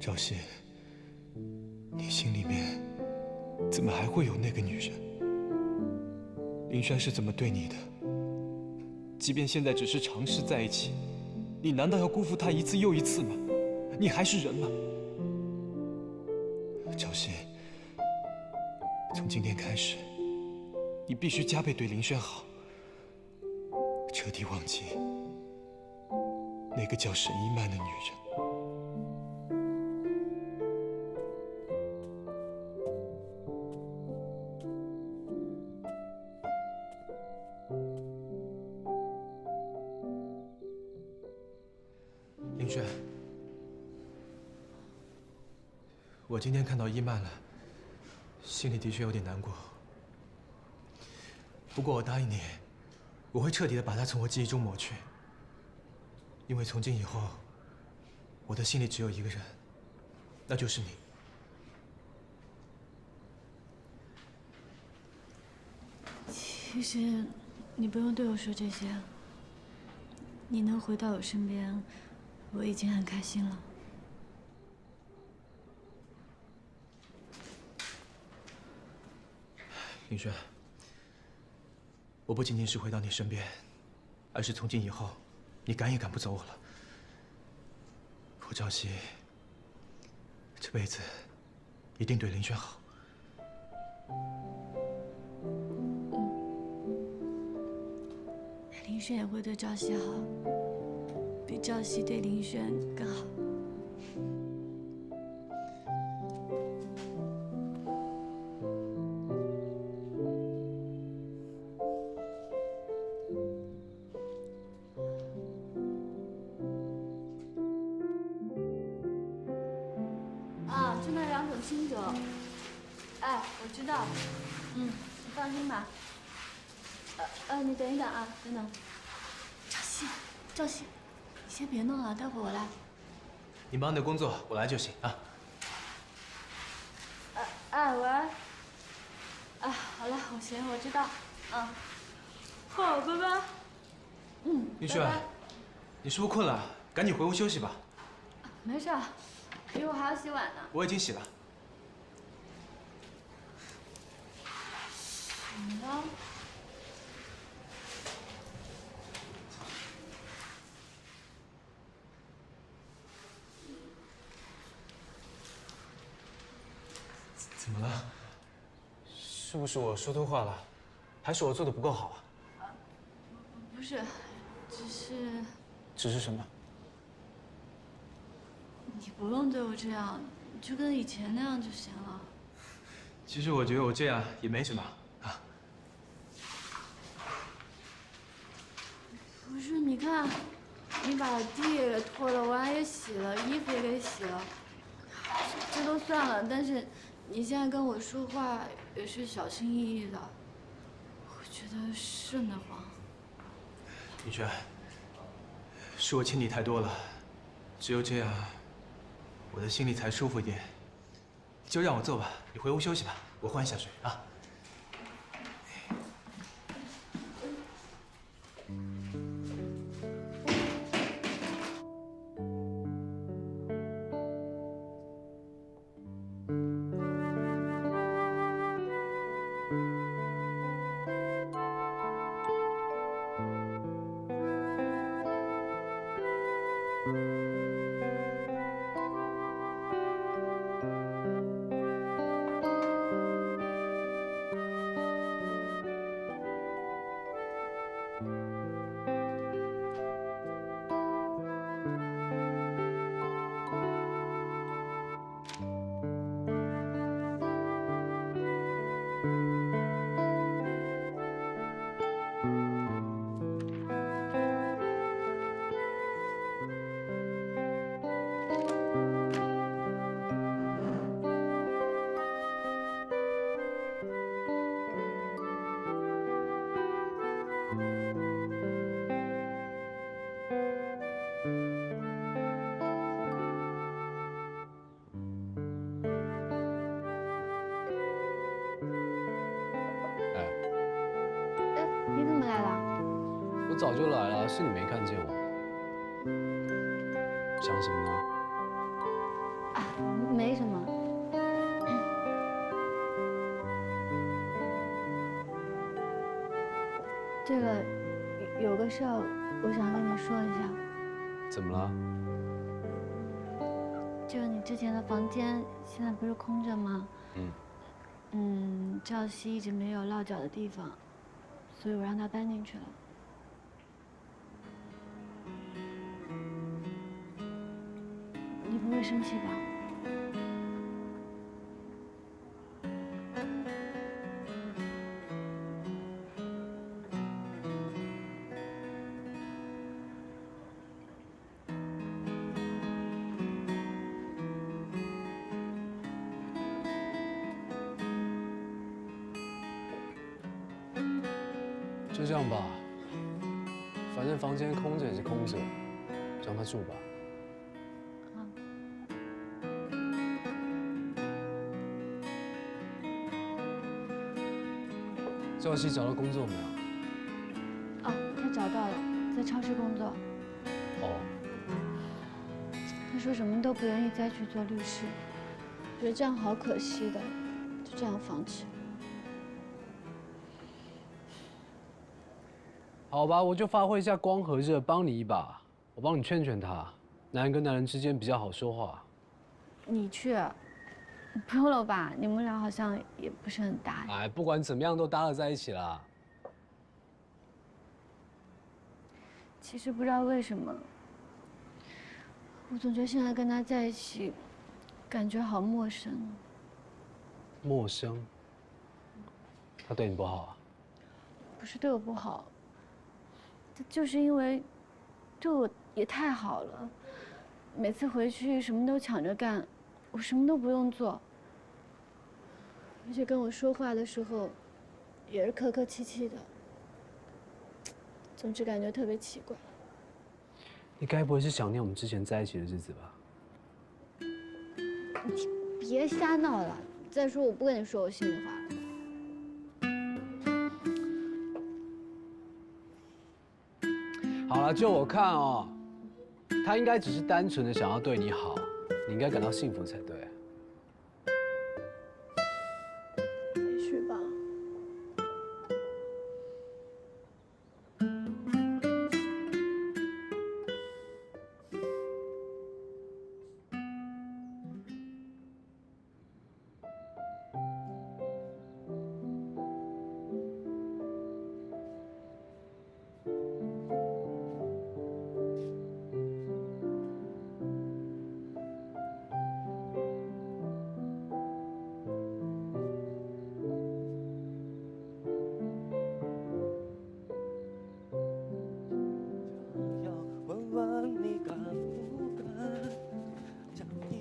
赵熙，你心里面怎么还会有那个女人？林轩是怎么对你的？即便现在只是尝试在一起，你难道要辜负他一次又一次吗？你还是人吗？赵熙，从今天开始，你必须加倍对林轩好，彻底忘记那个叫沈一曼的女人。 林轩，我今天看到伊曼了，心里的确有点难过。不过我答应你，我会彻底的把她从我记忆中抹去。因为从今以后，我的心里只有一个人，那就是你。其实，你不用对我说这些。你能回到我身边，我已经很开心了。林轩，我不仅仅是回到你身边，而是从今以后，你赶也赶不走我了。我赵熙这辈子一定对林轩好。林轩也会对赵熙好，比赵熙对林轩更好。啊，就那2种清酒。哎，我知道。你放心吧。你等一等啊，等等。赵熙，你先别弄了，待会儿我来。你忙你的工作，我来就行啊。喂。好了，我知道。好，拜拜。林轩，你是不是困了？赶紧回屋休息吧。没事，一会儿还要洗碗呢。我已经洗了。怎么了？怎么了？是不是我说错话了？还是我做的不够好啊？不是，只是……只是什么？你不用对我这样，就跟以前那样就行了。其实我觉得我这样也没什么啊。不是，你看，你把地也给拖了，碗也洗了，衣服也给洗了，这都算了。但是你现在跟我说话也是小心翼翼的，我觉得瘆得慌。林轩，是我欠你太多了，只有这样，我的心里才舒服一点。就让我做吧，你回屋休息吧，我换一下水啊。早就来了，是你没看见我。想什么呢？啊，没什么。这个有个事儿，我想跟你说一下。怎么了？就是你之前的房间现在不是空着吗？赵熙一直没有落脚的地方，所以我让他搬进去了。你不会生气吧？就这样吧，反正房间空着也是空着，让他住吧。赵熙找到工作没有？哦，他找到了，在超市工作。哦，他说什么都不愿意再去做律师，觉得这样好可惜的，就这样放弃了。好吧，我就发挥一下光和热，帮你一把。我帮你劝劝他，男人跟男人之间比较好说话。你去？不用了吧？你们俩好像也不是很搭。哎，不管怎么样都搭了在一起啦。其实不知道为什么，我总觉得现在跟他在一起，感觉好陌生。陌生？他对你不好啊？不是对我不好，就是因为对我也太好了，每次回去什么都抢着干，我什么都不用做，而且跟我说话的时候也是客客气气的，总之感觉特别奇怪。你该不会是想念我们之前在一起的日子吧？你别瞎闹了！再说我不跟你说我心里话了。好了，就我看哦，他应该只是单纯的想要对你好，你应该感到幸福才对。也许吧。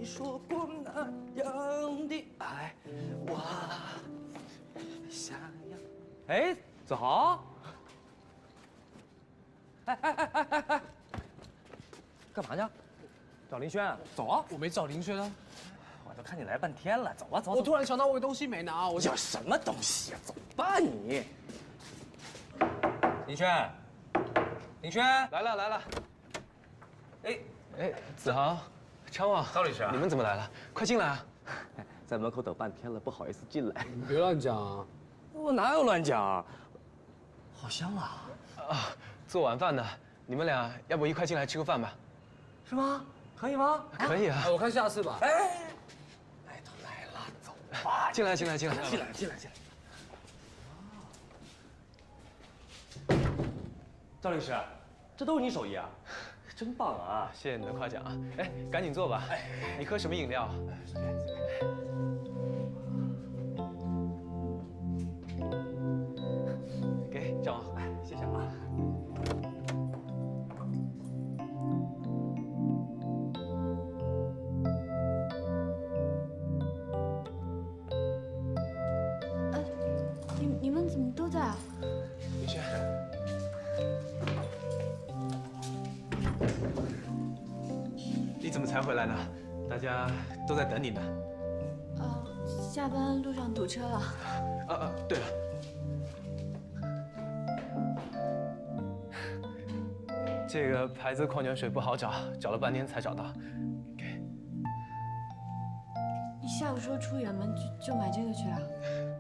说过那样的爱，我想要。哎，子豪！哎，干嘛去？找林轩？走啊！我没找林轩啊，我都看你来半天了，走啊走！我突然想到我有东西没拿，我有什么东西啊？走吧你。林轩，林轩，来了！哎，子豪、昌旺，赵律师，你们怎么来了？快进来啊！在门口等半天了，不好意思进来。你别乱讲啊！我哪有乱讲？好香啊！啊，做晚饭呢，你们俩要不一块进来吃个饭吧？是吗？可以吗？可以啊。我看下次吧。哎，来都来了，走吧。进来。赵律师，这都是你手艺啊，真棒啊！谢谢你的夸奖啊！哎，赶紧坐吧。你喝什么饮料？给张王，谢谢啊。你们怎么都在啊？林轩，你怎么才回来呢？大家都在等你呢。下班路上堵车了。对了，这个牌子矿泉水不好找，找了半天才找到。给，你下午说出远门就买这个去了？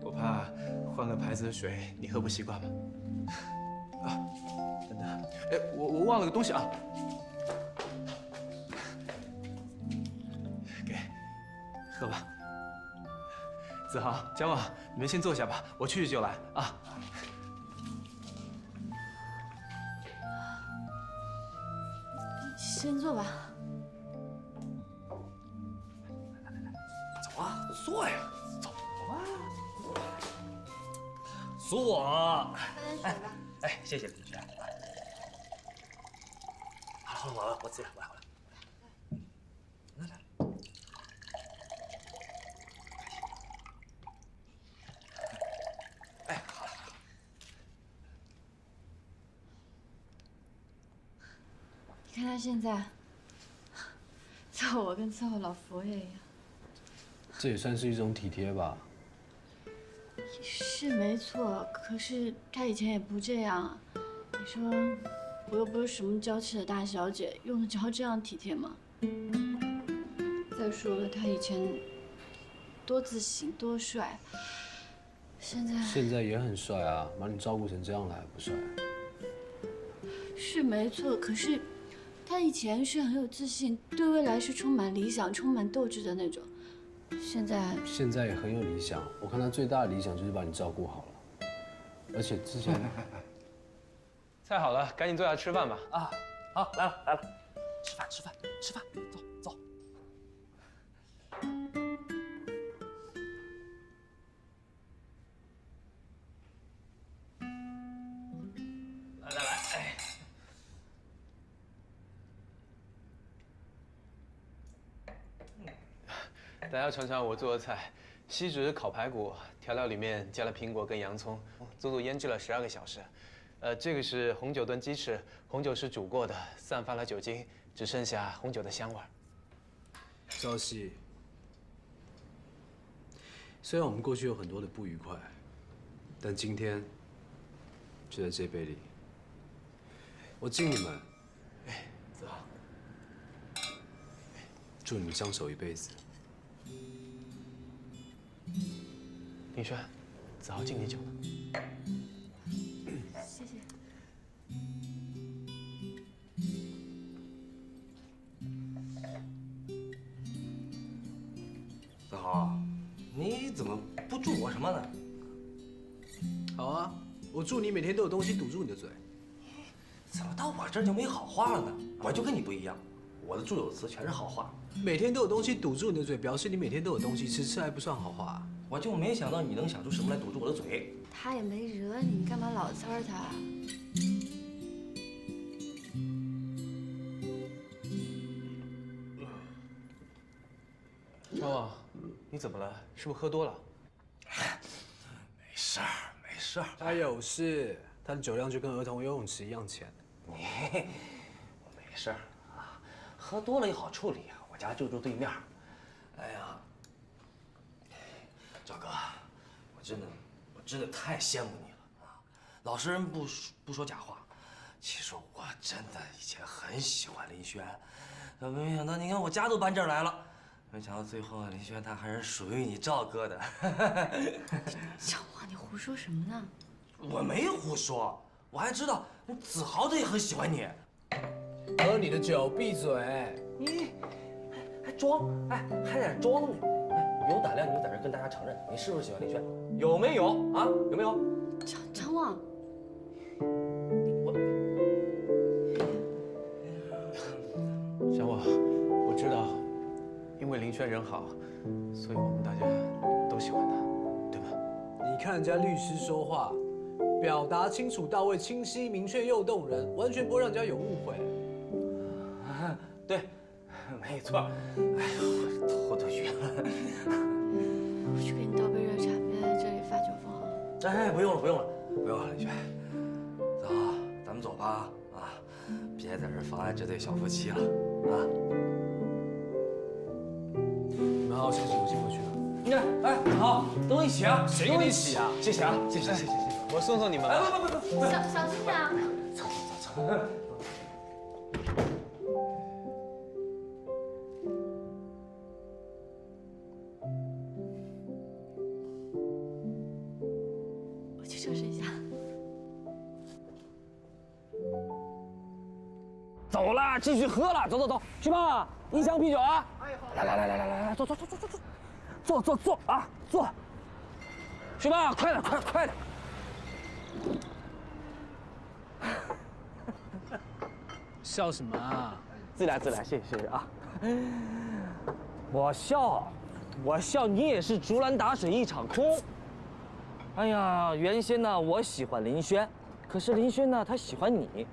我怕换个牌子的水你喝不习惯嘛。啊，等等，哎，我忘了个东西啊。给，喝吧。子豪、嘉旺，你们先坐下吧，我去就来啊。先坐吧。走啊，坐呀，走啊，坐。喝点水吧。哎，谢谢林轩。好了，我自己来，我来。哎，好了。你看他现在，伺候我跟伺候老佛爷一样。这也算是一种体贴吧。是没错，可是他以前也不这样啊。你说，我又不是什么娇气的大小姐，用得着这样体贴吗？再说了，他以前多自信多帅，现在也很帅啊，把你照顾成这样了还不帅？是没错，可是他以前是很有自信，对未来是充满理想、充满斗志的那种。现在也很有理想，我看他最大的理想就是把你照顾好了，而且之前菜好了，赶紧坐下吃饭吧。啊，好，来了，吃饭，走。来，哎。大家尝尝我做的菜：锡纸烤排骨，调料里面加了苹果跟洋葱，足足腌制了12个小时。这个是红酒炖鸡翅，红酒是煮过的，散发了酒精，只剩下红酒的香味儿。朝夕，虽然我们过去有很多的不愉快，但今天就在这杯里，我敬你们。哎，子豪，祝你们相守一辈子。林轩，子豪敬你酒呢。谢谢。子豪，你怎么不祝我什么呢？好啊，我祝你每天都有东西堵住你的嘴。怎么到我这儿就没好话了呢？我就跟你不一样，我的祝有词全是好话。每天都有东西堵住你的嘴，表示你每天都有东西吃，吃还不算好话。我就没想到你能想出什么来堵住我的嘴。他也没惹你，你干嘛老呲儿他？嘉旺，你怎么了？是不是喝多了？没事儿。他有事，他的酒量就跟儿童游泳池一样浅。我没事儿啊，喝多了也好处理啊。我家就住对面。哎呀，赵哥，我真的太羡慕你了啊！老实人不说假话，其实我真的以前很喜欢林轩，没想到你看我家都搬这儿来了，没想到最后林轩他还是属于你赵哥的。小王，你胡说什么呢？我没胡说，我还知道子豪他也很喜欢你。喝你的酒，闭嘴！你还装，哎，还在这装呢！哎，有胆量你就在这跟大家承认，你是不是喜欢林轩？有没有啊？有没有？张望，小旺，我知道，因为林轩人好，所以我们大家都喜欢他，对吧？你看人家律师说话，表达清楚到位、清晰明确又动人，完全不会让人家有误会。对，没错。哎呦，我头都晕了。我去给你倒杯热茶，别在这里发酒疯啊！哎，不用了，林轩。走，咱们走吧，啊，别在这妨碍这对小夫妻了，啊。你们好好休息，我先回去了。你看，哎，好，等我一起啊。谁跟你一起啊？谢谢啊，谢谢。我送送你们吧。哎，不，小心点啊！走。走了，继续喝了，走走走，去吧，一箱啤酒啊！来，坐啊，坐，去吧，快点！笑什么啊？自来，谢谢啊！我笑，你也是竹篮打水一场空。哎呀，原先呢我喜欢林轩，可是林轩呢他喜欢你，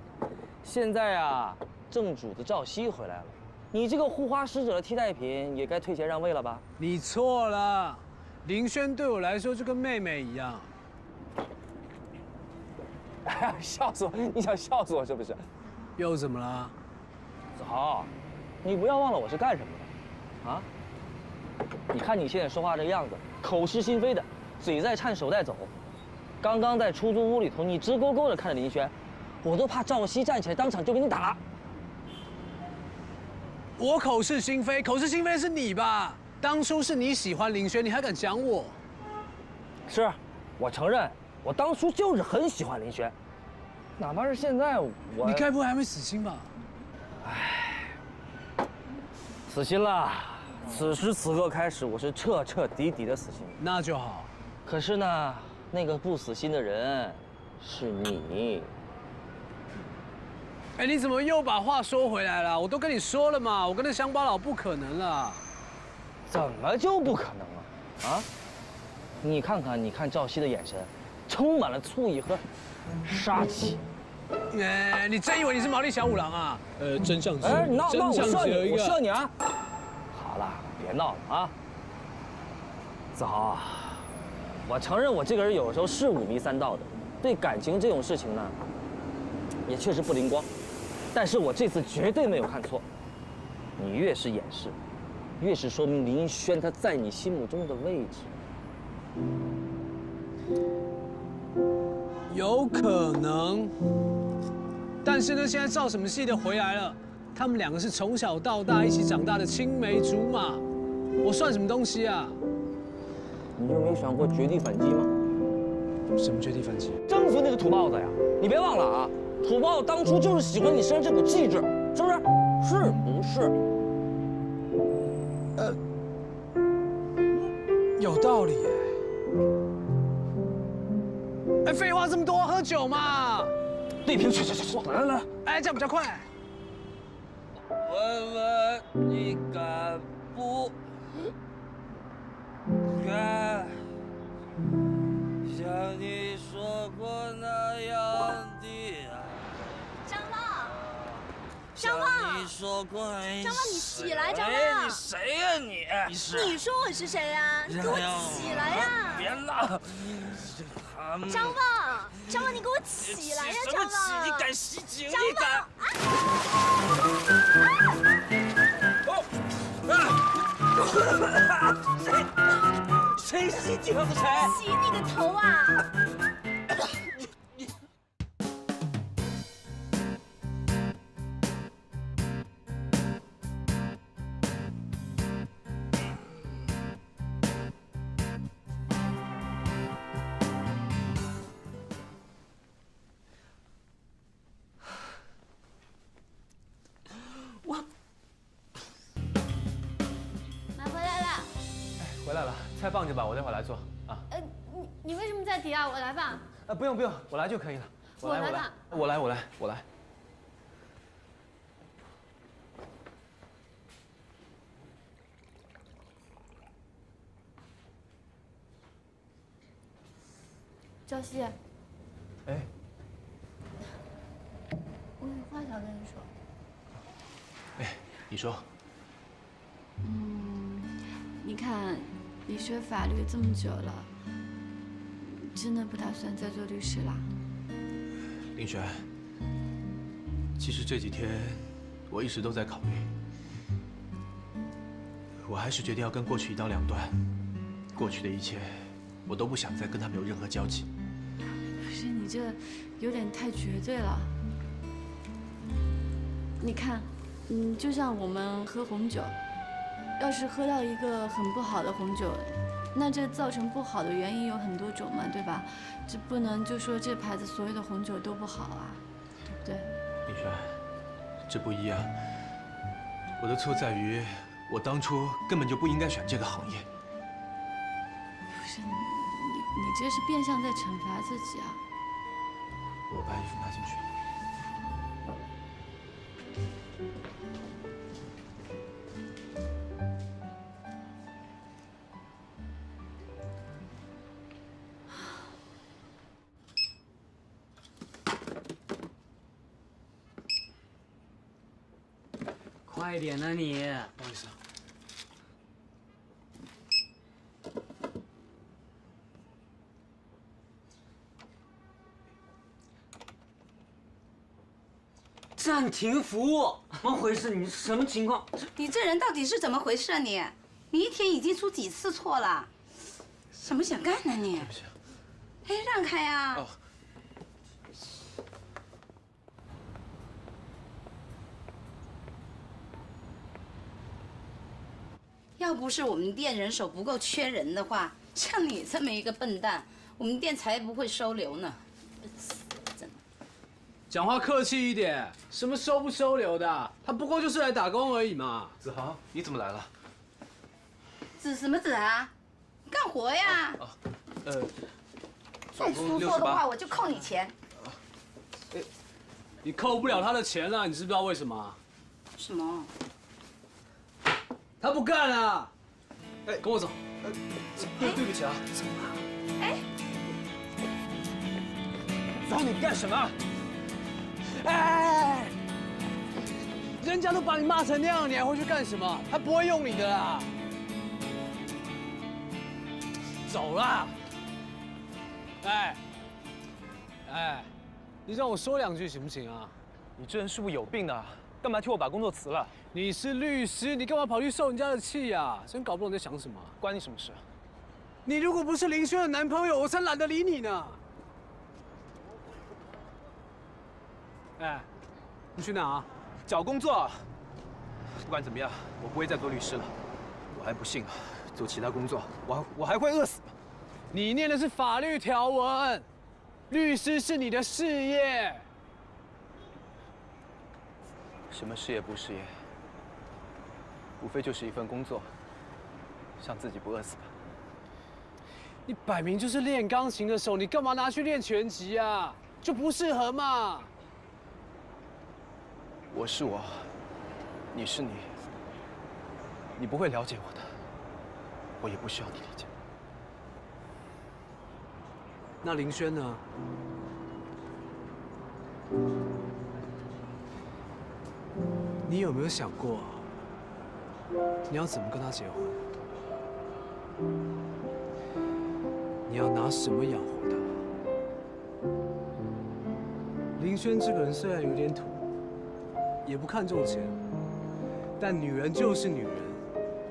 现在啊正主子赵熙回来了，你这个护花使者的替代品也该退贤让位了吧？你错了，林轩对我来说就跟妹妹一样。笑死我！你想笑死我是不是？又怎么了？子豪，你不要忘了我是干什么的，啊？你看你现在说话这个样子，口是心非的，嘴在颤，手在走。刚刚在出租屋里头，你直勾勾的看着林轩，我都怕赵熙站起来当场就给你打。我口是心非，口是心非是你吧？当初是你喜欢林轩，你还敢讲我？是，我承认，我当初就是很喜欢林轩，哪怕是现在我……你该不会还没死心吧？死心了。此时此刻开始，我是彻彻底底的死心。那就好。可是呢，那个不死心的人是你。哎，你怎么又把话说回来了？我都跟你说了嘛，我跟那乡巴佬不可能了。怎么就不可能了？啊？你看赵熙的眼神，充满了醋意和杀气。哎，你真以为你是毛利小五郎啊？真相只有哎，闹，我射你啊！好了，别闹了啊！子豪，我承认我这个人有时候是五迷三道的，对感情这种事情呢，也确实不灵光。但是我这次绝对没有看错，你越是掩饰，越是说明林轩他在你心目中的位置。有可能，但是呢，现在赵什么戏的回来了，他们两个是从小到大一起长大的青梅竹马，我算什么东西啊？你就没想过绝地反击吗？什么绝地反击？征服那个土包子呀！你别忘了啊，土包子当初就是喜欢你身上这股气质，是不是？是不是？有道理耶。哎，废话这么多，喝酒嘛。对瓶，去，来，哎，这样比较快。问问你敢不敢像你说过那样的张望，张望，张望，你起来，张望！你谁呀你？你说我是谁呀？你给我起来呀！别闹！张望，你给我起来呀！张望，你敢袭警？张望！谁袭警了？谁？洗你个头啊！回来了，菜放着吧，我待会儿来做啊。你为什么在底下？我来吧。不用，我来就可以了。我来吧。我来。赵熙，哎，我有话想跟你说。哎，你说。你看，你学法律这么久了，真的不打算再做律师啦？林轩，其实这几天我一直都在考虑，我还是决定要跟过去一刀两断。过去的一切，我都不想再跟他们有任何交集。可是你这有点太绝对了。你看，就像我们喝红酒。要是喝到一个很不好的红酒，那这造成不好的原因有很多种嘛，对吧？这不能就说这牌子所有的红酒都不好啊，对不对？林轩，这不一样。我的错在于，我当初根本就不应该选这个行业。不是你这是变相在惩罚自己啊！我把衣服拿进去。快点啊你！不好意思啊。暂停服务，怎么回事？你什么情况？你这人到底是怎么回事啊你？你一天已经出几次错了？什么想干呢你？对不起。哎，让开呀！哦。要不是我们店人手不够缺人的话，像你这么一个笨蛋，我们店才不会收留呢。真的。讲话客气一点，什么收不收留的？他不过就是来打工而已嘛。子豪，你怎么来了？指什么指啊？干活呀！再出错的话，我就扣你钱。你扣不了他的钱啊，你知不知道为什么？什么？他不干了。哎，跟我走。对不起啊。哎，找你干什么？哎，人家都把你骂成那样，你还会去干什么？他不会用你的啦。走啦！哎，你让我说两句行不行啊？你这人是不是有病啊？干嘛替我把工作辞了？你是律师，你干嘛跑去受人家的气呀？真搞不懂你在想什么。关你什么事？你如果不是林轩的男朋友，我才懒得理你呢。哎，你去哪？找工作。不管怎么样，我不会再做律师了。我还不信啊，做其他工作，我还会饿死。你念的是法律条文，律师是你的事业。什么事业不事业？无非就是一份工作，让自己不饿死吧。你摆明就是练钢琴的手，你干嘛拿去练拳击啊？就不适合嘛。我是我，你是你，你不会了解我的，我也不需要你理解。那林轩呢？你有没有想过，你要怎么跟他结婚？你要拿什么养活他？林轩这个人虽然有点土，也不看重钱，但女人就是女人，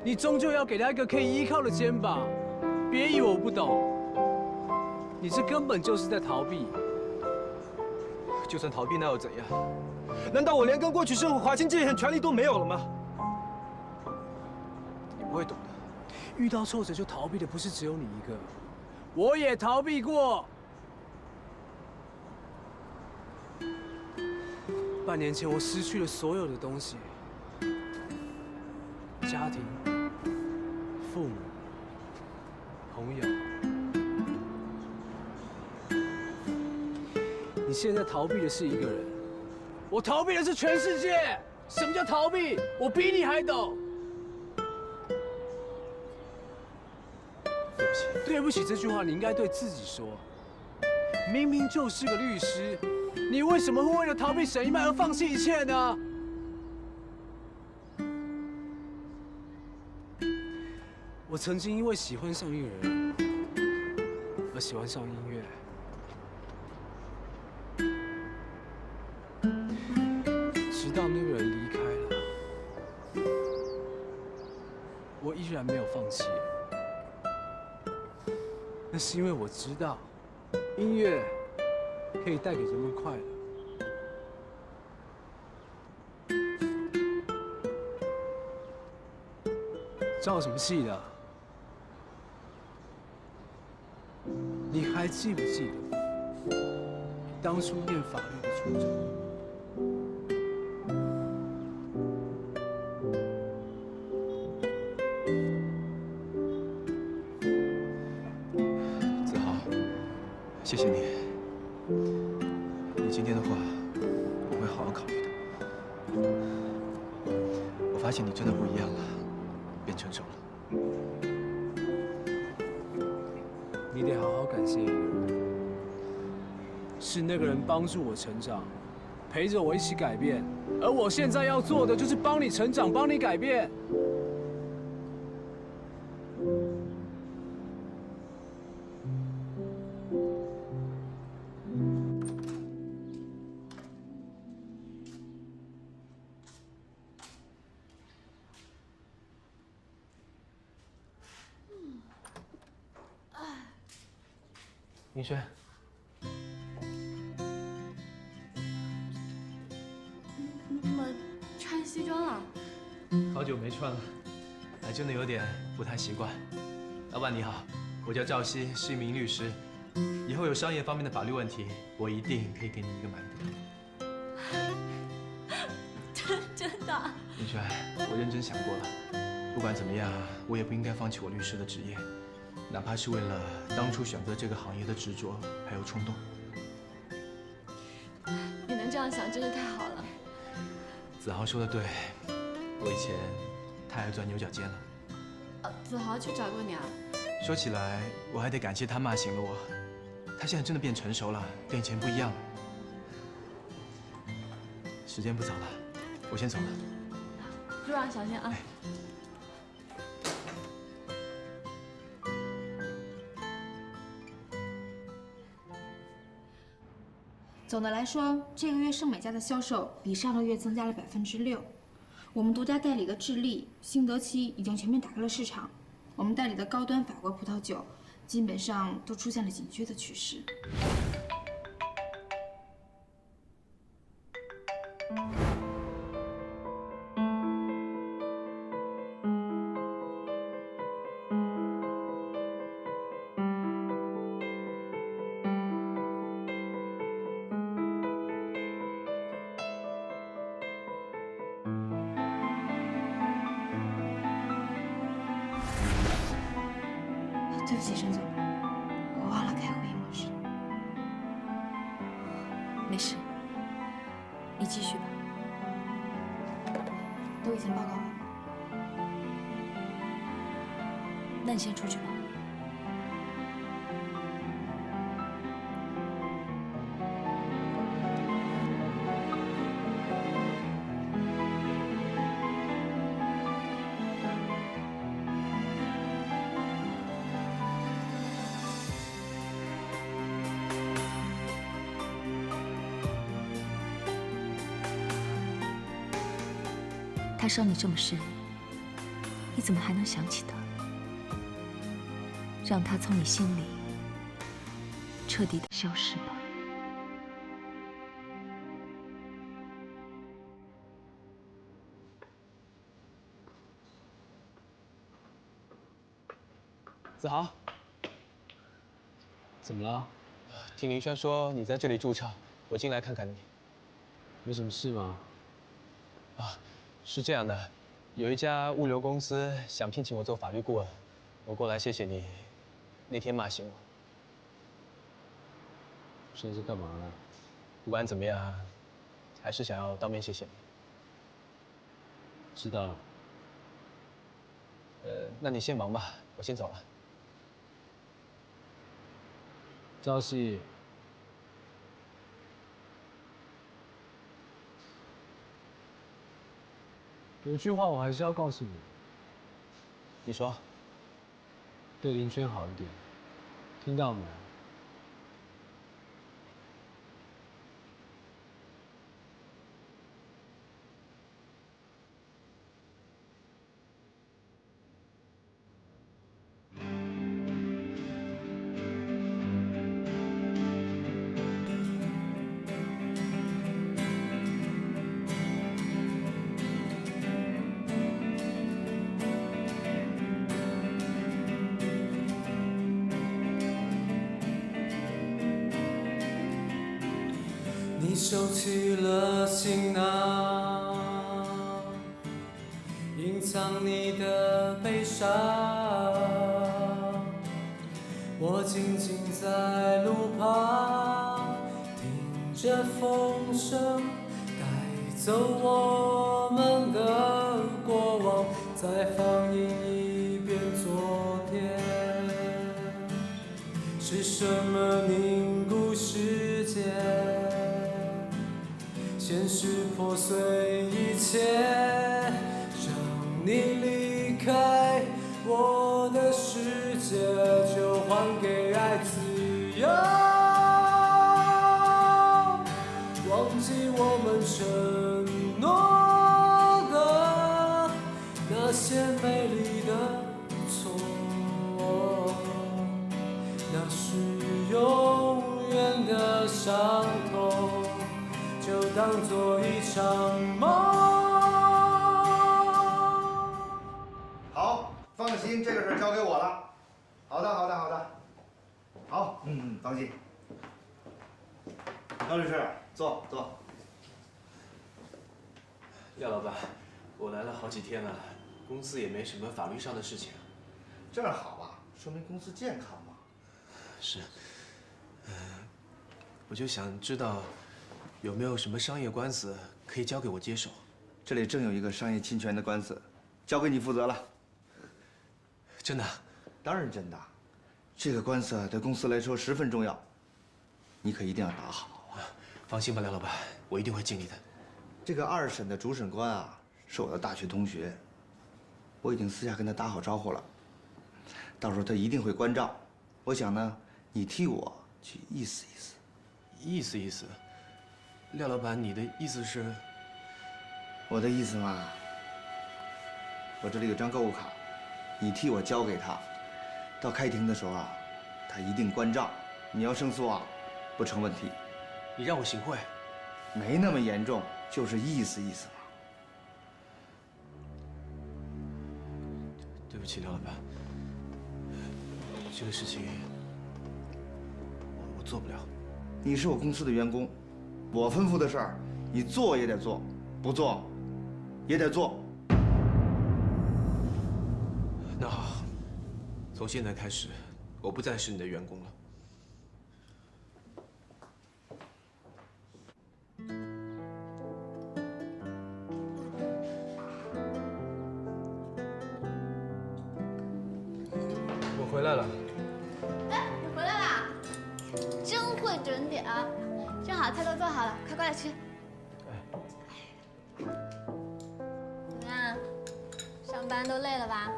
你终究要给她一个可以依靠的肩膀。别以为我不懂。你这根本就是在逃避。就算逃避，那又怎样？难道我连跟过去生活划清界限的权利都没有了吗？你不会懂的。遇到挫折就逃避的不是只有你一个，我也逃避过。半年前，我失去了所有的东西：家庭、父母、朋友。你现在逃避的是一个人，我逃避的是全世界。什么叫逃避？我比你还懂。对不起，对不起这句话你应该对自己说。明明就是个律师，你为什么会为了逃避审一脉而放弃一切呢？我曾经因为喜欢上一个人而喜欢上音乐。直到那个人离开了，我依然没有放弃。那是因为我知道，音乐可以带给人们快乐。着什么气的？你还记不记得当初念法律的初衷？发现你真的不一样了，变成熟了。你得好好感谢一个人，是那个人帮助我成长，陪着我一起改变，而我现在要做的就是帮你成长，帮你改变。明轩，你怎么穿西装了？好久没穿了，真的有点不太习惯。老板你好，我叫赵熙，是一名律师。以后有商业方面的法律问题，我一定可以给你一个满意的。真的？明轩，我认真想过了，不管怎么样，我也不应该放弃我律师的职业。哪怕是为了当初选择这个行业的执着还有冲动。你能这样想，真的太好了。子豪说的对，我以前太爱钻牛角尖了。子豪去找过你啊？说起来，我还得感谢他骂醒了我。他现在真的变成熟了，跟以前不一样了。时间不早了，我先走了。路上小心啊。总的来说，这个月盛美家的销售比上个月增加了6%。我们独家代理的智利、新德七已经全面打开了市场，我们代理的高端法国葡萄酒基本上都出现了紧缺的趋势。对不起，沈总，我忘了开会议模式。没事，你继续吧。都已经报告完了。那你先出去吧。他伤你这么深，你怎么还能想起他？让他从你心里彻底的消失吧。子豪，怎么了？听林轩说你在这里驻唱，我进来看看你。有什么事吗？是这样的，有一家物流公司想聘请我做法律顾问，我过来谢谢你。那天骂醒我。现在是干嘛呢？不管怎么样，还是想要当面谢谢你。知道了。那你先忙吧，我先走了。赵熙，有句话我还是要告诉你，你说。对林轩好一点，听到没？你收起了行囊，隐藏你的悲伤。我静静在路旁，听着风声，带走我们的过再放映一遍昨天。是什么凝固时间？现实破碎一切，让你离开我的世界，就还给爱自由。忘记我们承诺的那些美丽的错，那是永远的伤痛，就当作一场梦。好，放心，这个事交给我了。好的，好的，好的。好，放心。高律师，坐。廖老板，我来了好几天了，公司也没什么法律上的事情。这样好啊，说明公司健康嘛。是，我就想知道有没有什么商业官司可以交给我接手。这里正有一个商业侵权的官司，交给你负责了。真的？当然真的。这个官司对公司来说十分重要，你可一定要打好。放心吧，廖老板，我一定会尽力的。这个2审的主审官啊，是我的大学同学，我已经私下跟他打好招呼了，到时候他一定会关照。我想呢，你替我去意思意思。意思？廖老板，你的意思是？我的意思嘛，我这里有张购物卡，你替我交给他，到开庭的时候啊，他一定关照。你要胜诉啊，不成问题。你让我行贿？没那么严重，就是意思意思嘛。对不起，廖老板，这个事情我做不了。你是我公司的员工，我吩咐的事儿，你做也得做，不做也得做。那好，从现在开始，我不再是你的员工了。我回来了。哎，你回来啦？真会准点啊！正好菜都做好了，快过来吃。怎么样？上班都累了吧？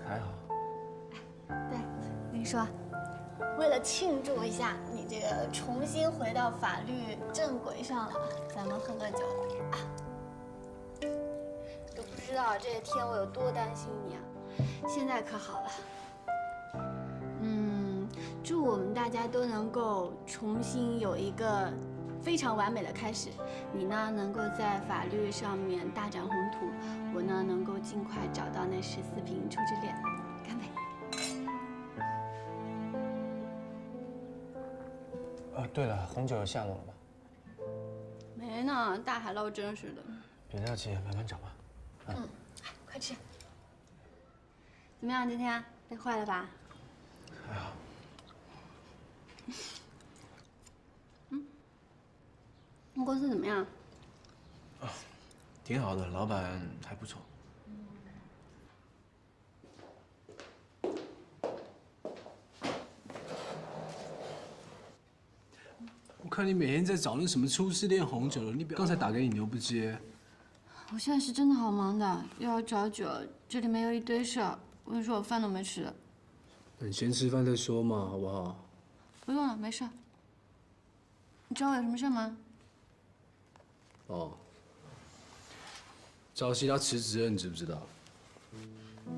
还好。对，我跟你说，为了庆祝一下你这个重新回到法律正轨上了，咱们喝个酒啊！都不知道这些天我有多担心你啊！现在可好了。祝我们大家都能够重新有一个非常完美的开始。你呢，能够在法律上面大展宏图，我呢，能够尽快找到那14瓶初之恋。干杯！对了，红酒有下落了吗？没呢，大海捞针似的。别着急，慢慢找吧。快吃。怎么样，今天累坏了吧？还好。你公司怎么样？挺好的，老板还不错。我看你每天在找那什么初试恋红酒了，你刚才打给你又不接。我现在是真的好忙的，又要找酒，这里面有一堆事儿。我跟你说，我饭都没吃。那你先吃饭再说嘛，好不好？不用了，没事。你找我有什么事吗？哦，朝夕他辞职了，你知不知道？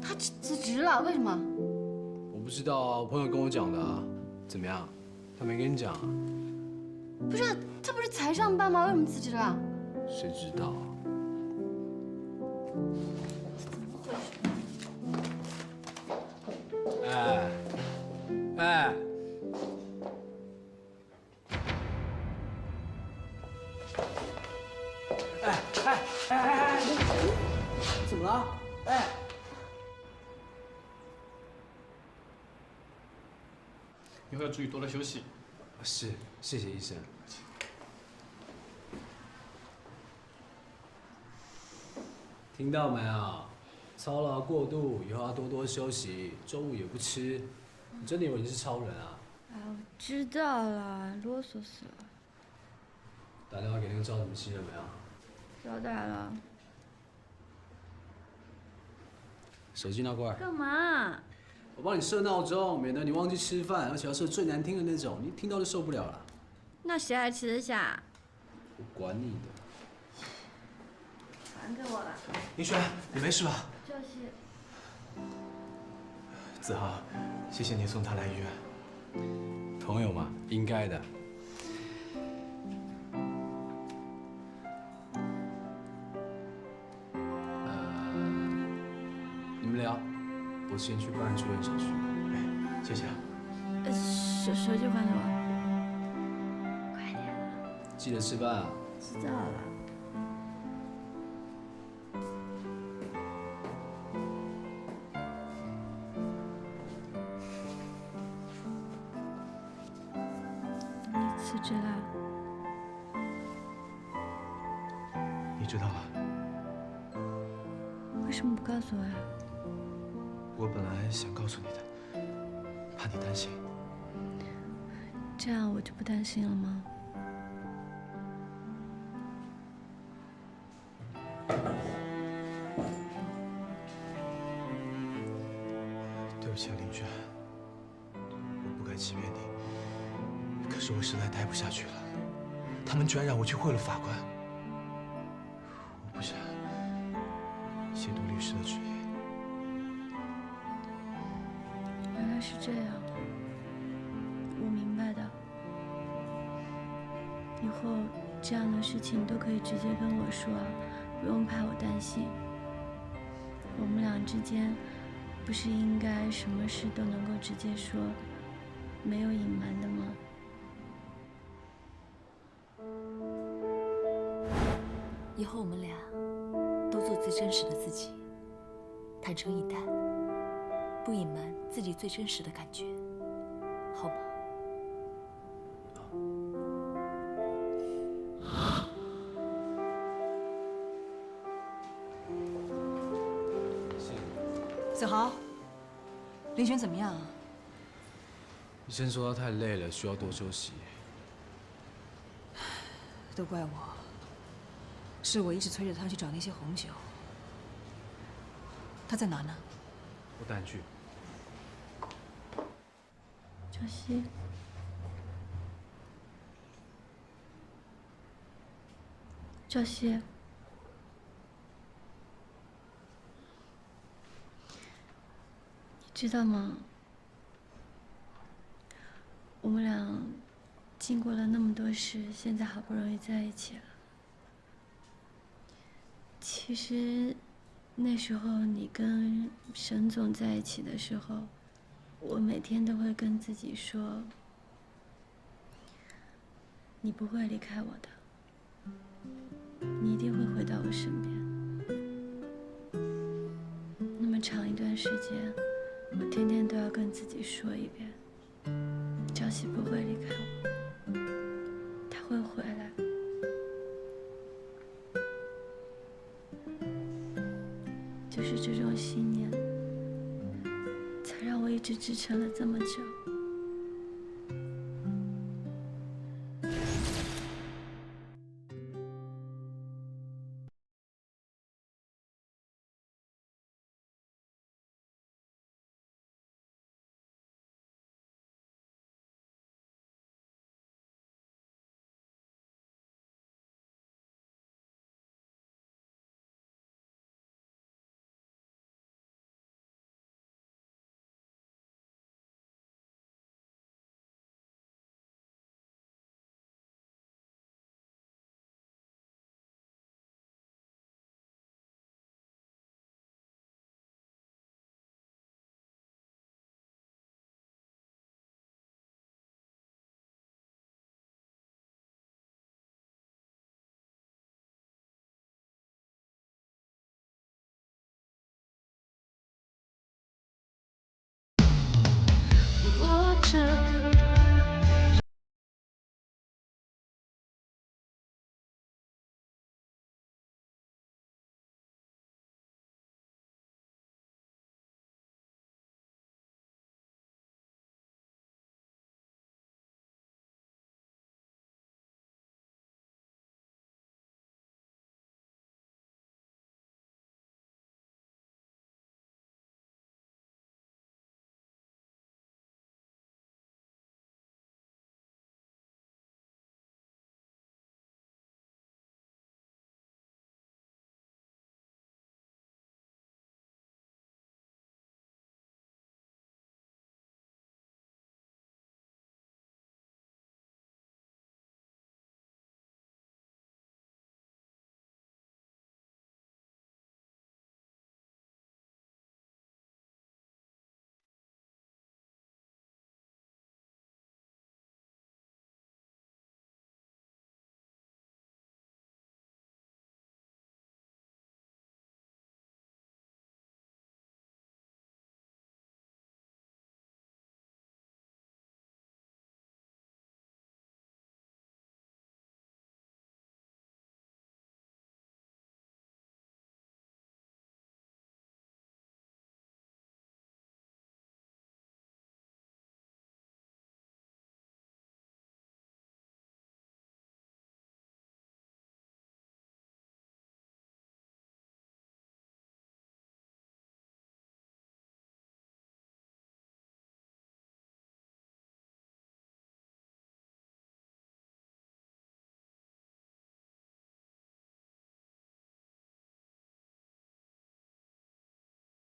他辞职了？为什么？我不知道啊，我朋友跟我讲的啊。怎么样？他没跟你讲啊？不是，他不是才上班吗？为什么辞职了？谁知道？哎，怎么了？哎，以后要注意多来休息。是，谢谢医生。听到没有？操劳过度，以后要多多休息，中午也不吃。你真的以为你是超人啊？哎，我知道了，啰嗦死了。打电话给那个赵子琪了没有？交代了。手机拿过来。干嘛？我帮你设闹钟，免得你忘记吃饭，而且要设最难听的那种，你听到就受不了了。那谁还吃得下？我管你的。还给我了。林轩，你没事吧？赵熙。子豪，谢谢你送他来医院。朋友嘛，应该的。你们聊，我先去办住院手续。哎，谢谢啊。手机还给我。快点。记得吃饭啊。知道了。你辞职了？你知道啊？为什么不告诉我呀？我本来想告诉你的，怕你担心。这样我就不担心了吗？对不起啊，林轩，我不该欺骗你。可是我实在待不下去了，他们居然让我去贿赂法官，我不想亵渎律师的职业。原来是这样，我明白的。以后这样的事情都可以直接跟我说，不用怕我担心。我们俩之间不是应该什么事都能够直接说，没有隐瞒的吗？以后我们俩都做最真实的自己，坦诚以待，不隐瞒自己最真实的感觉，好吗？子豪，林轩怎么样啊？医生说他太累了，需要多休息。都怪我，是我一直催着他去找那些红酒。他在哪呢？我带你去。赵熙，赵熙，你知道吗？我们俩经过了那么多事，现在好不容易在一起了。其实，那时候你跟沈总在一起的时候，我每天都会跟自己说，你不会离开我的，你一定会回到我身边。那么长一段时间，我天天都要跟自己说一遍，赵熙不会离开我，他会回来。就是这种信念，才让我一直支撑了这么久。